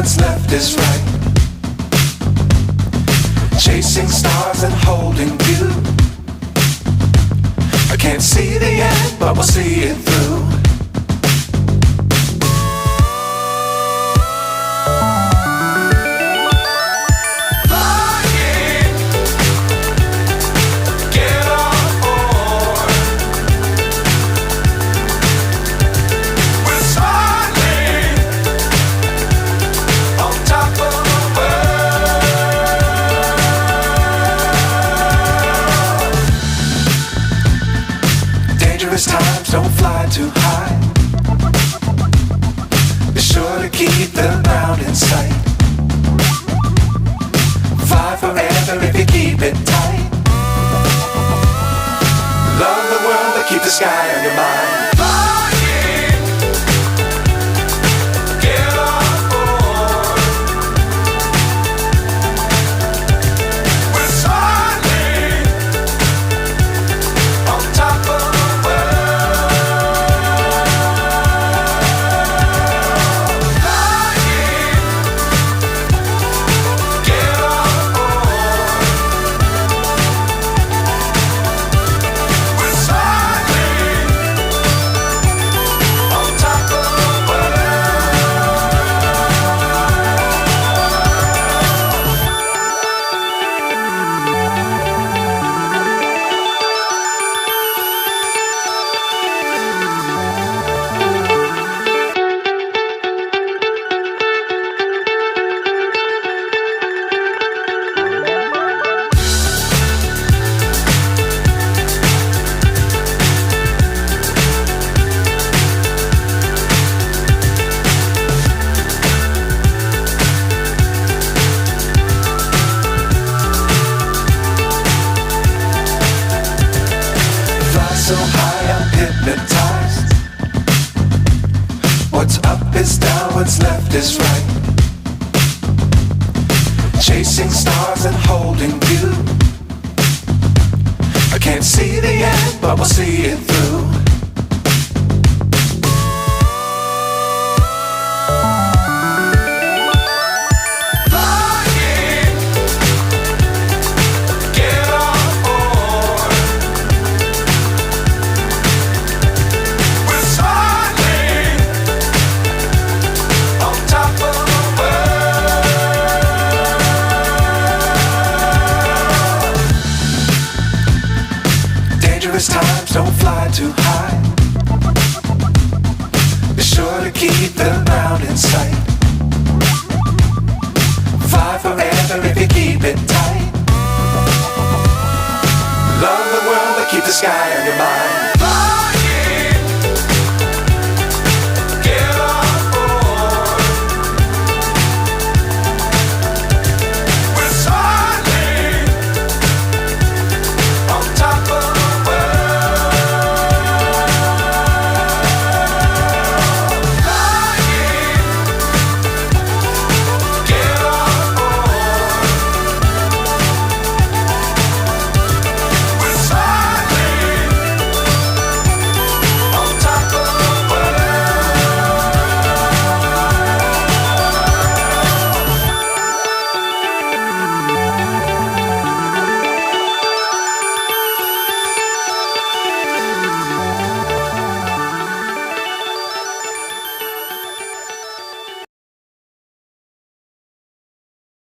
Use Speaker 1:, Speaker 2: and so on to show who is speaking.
Speaker 1: what's left is right. Chasing stars and holding you. I can't see the end, but we'll see it through. Times don't fly too high. Be sure to keep the ground in sight. Fly forever if you keep it tight. Love the world but keep the sky on your mind. So high I'm hypnotized. What's up is down, what's left is right. Chasing stars and holding you. I can't see the end, but we'll see it through. Times don't fly too high. Be sure to keep the ground in sight. Fly forever if you keep it tight. Love the world but keep the sky on your mind.